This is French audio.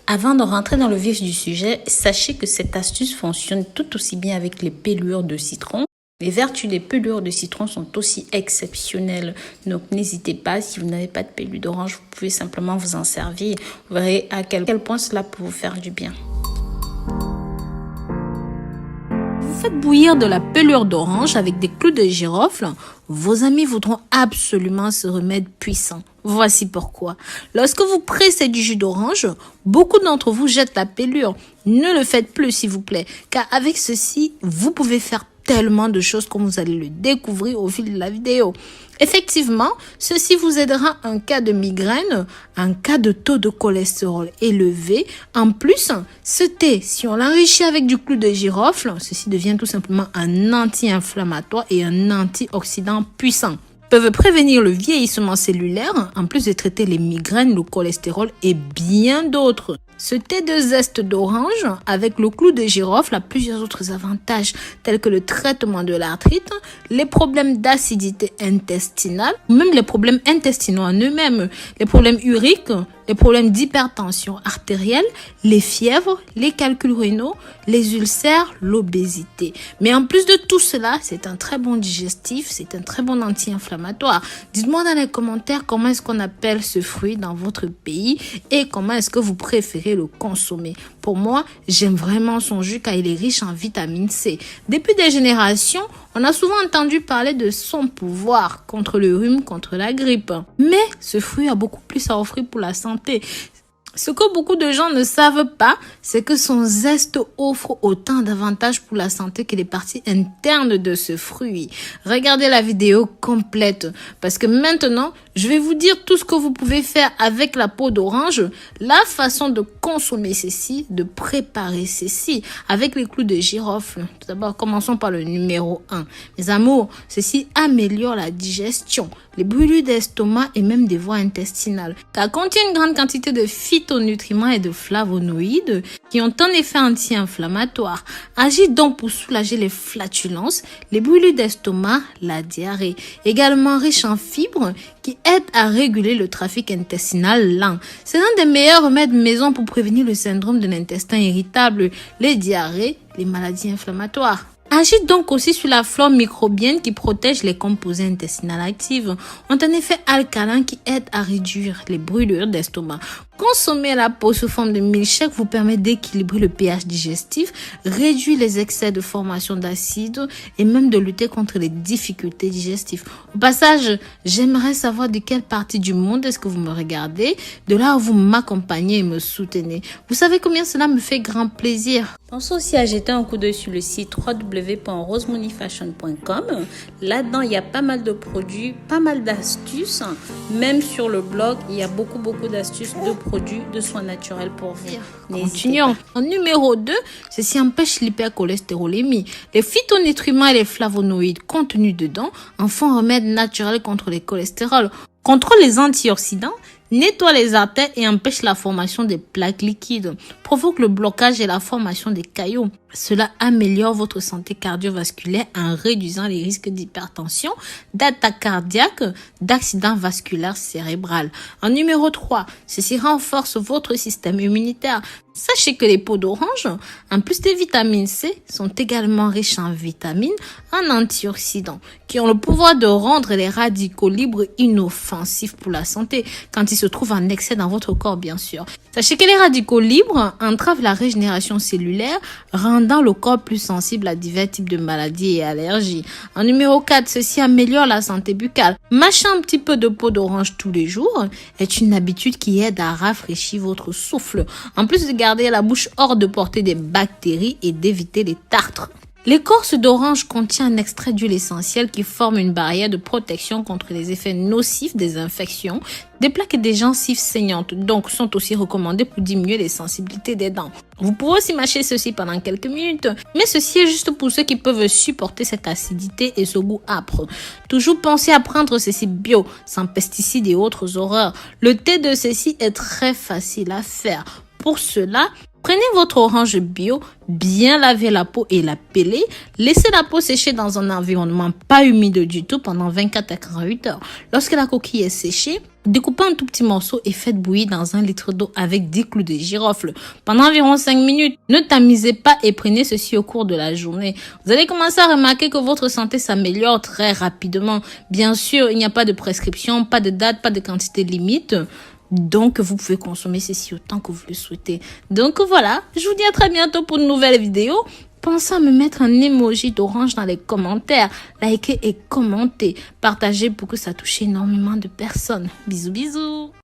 Avant de rentrer dans le vif du sujet, sachez que cette astuce fonctionne tout aussi bien avec les pelures de citron. Les vertus des pelures de citron sont aussi exceptionnelles. Donc n'hésitez pas, si vous n'avez pas de pelure d'orange, vous pouvez simplement vous en servir. Vous verrez à quel point cela peut vous faire du bien. Vous faites bouillir de la pelure d'orange avec des clous de girofle. Vos amis voudront absolument ce remède puissant. Voici pourquoi. Lorsque vous pressez du jus d'orange, beaucoup d'entre vous jettent la pelure. Ne le faites plus s'il vous plaît, car avec ceci, vous pouvez faire tellement de choses comme vous allez le découvrir au fil de la vidéo. Effectivement, ceci vous aidera en cas de migraine, en cas de taux de cholestérol élevé. En plus, ce thé, si on l'enrichit avec du clou de girofle, ceci devient tout simplement un anti-inflammatoire et un antioxydant puissant. Peuvent prévenir le vieillissement cellulaire, en plus de traiter les migraines, le cholestérol et bien d'autres. Ce thé de zeste d'orange avec le clou de girofle a plusieurs autres avantages tels que le traitement de l'arthrite, les problèmes d'acidité intestinale, même les problèmes intestinaux en eux-mêmes, les problèmes uriques, les problèmes d'hypertension artérielle, les fièvres, les calculs rénaux, les ulcères, l'obésité. Mais en plus de tout cela, c'est un très bon digestif, c'est un très bon anti-inflammatoire. Dites-moi dans les commentaires comment est-ce qu'on appelle ce fruit dans votre pays et comment est-ce que vous préférez le consommer. Pour moi, j'aime vraiment son jus car il est riche en vitamine C. Depuis des générations, on a souvent entendu parler de son pouvoir contre le rhume, contre la grippe. Mais ce fruit a beaucoup plus à offrir pour la santé. Ce que beaucoup de gens ne savent pas, c'est que son zeste offre autant d'avantages pour la santé que les parties internes de ce fruit. Regardez la vidéo complète parce que maintenant, je vais vous dire tout ce que vous pouvez faire avec la peau d'orange, la façon de consommer ceci, de préparer ceci avec les clous de girofle. Tout d'abord, commençons par le numéro 1. Mes amours, ceci améliore la digestion, les brûlures d'estomac et même des voies intestinales. Car contient une grande quantité de phytonutriments et de flavonoïdes qui ont un effet anti-inflammatoire. Agit donc pour soulager les flatulences, les brûlures d'estomac, la diarrhée. Également riche en fibres qui aident à réguler le trafic intestinal lent. C'est l'un des meilleurs remèdes maison pour prévenir le syndrome de l'intestin irritable, les diarrhées, les maladies inflammatoires. Agit donc aussi sur la flore microbienne qui protège les composés intestinaux actifs, ont un effet alcalin qui aide à réduire les brûlures d'estomac. Consommer la peau sous forme de milkshake vous permet d'équilibrer le pH digestif, réduire les excès de formation d'acide et même de lutter contre les difficultés digestives. Au passage, j'aimerais savoir de quelle partie du monde est-ce que vous me regardez, de là où vous m'accompagnez et me soutenez. Vous savez combien cela me fait grand plaisir. Pensez aussi à jeter un coup d'œil sur le site www.rosemoneyfashion.com. Là-dedans, il y a pas mal de produits, pas mal d'astuces. Même sur le blog, il y a beaucoup d'astuces de produits de soins naturels pour vous. Continuons. En numéro 2, ceci empêche l'hypercholestérolémie. Les phytonutriments et les flavonoïdes contenus dedans en font un remède naturel contre les cholestérols. Contrôle les antioxydants, nettoie les artères et empêche la formation des plaques liquides, provoque le blocage et la formation des caillots. Cela améliore votre santé cardiovasculaire en réduisant les risques d'hypertension, d'attaque cardiaque, d'accident vasculaire cérébral. En numéro 3, ceci renforce votre système immunitaire. Sachez que les peaux d'orange, en plus des vitamines C, sont également riches en vitamines, en antioxydants, qui ont le pouvoir de rendre les radicaux libres inoffensifs pour la santé, quand ils se trouvent en excès dans votre corps, bien sûr. Sachez que les radicaux libres entravent la régénération cellulaire, rendant le corps plus sensible à divers types de maladies et allergies. En numéro 4, ceci améliore la santé buccale. Mâcher un petit peu de peau d'orange tous les jours est une habitude qui aide à rafraîchir votre souffle, en plus de garder la bouche hors de portée des bactéries et d'éviter les tartres. L'écorce d'orange contient un extrait d'huile essentielle qui forme une barrière de protection contre les effets nocifs des infections, des plaques et des gencives saignantes, donc sont aussi recommandées pour diminuer les sensibilités des dents. Vous pouvez aussi mâcher ceci pendant quelques minutes, mais ceci est juste pour ceux qui peuvent supporter cette acidité et ce goût âpre. Toujours pensez à prendre ceci bio, sans pesticides et autres horreurs. Le thé de ceci est très facile à faire. Pour cela, Prenez votre orange bio, bien laver la peau et la peler. Laissez la peau sécher dans un environnement pas humide du tout pendant 24 à 48 heures. Lorsque la coquille est séchée, découpez un tout petit morceau et faites bouillir dans 1 litre d'eau avec 10 clous de girofle pendant environ 5 minutes. Ne tamisez pas et prenez ceci au cours de la journée. Vous allez commencer à remarquer que votre santé s'améliore très rapidement. Bien sûr, il n'y a pas de prescription, pas de date, pas de quantité limite. Donc, vous pouvez consommer ceci autant que vous le souhaitez. Donc, voilà. Je vous dis à très bientôt pour une nouvelle vidéo. Pensez à me mettre un emoji d'orange dans les commentaires. Likez et commentez. Partagez pour que ça touche énormément de personnes. Bisous, bisous.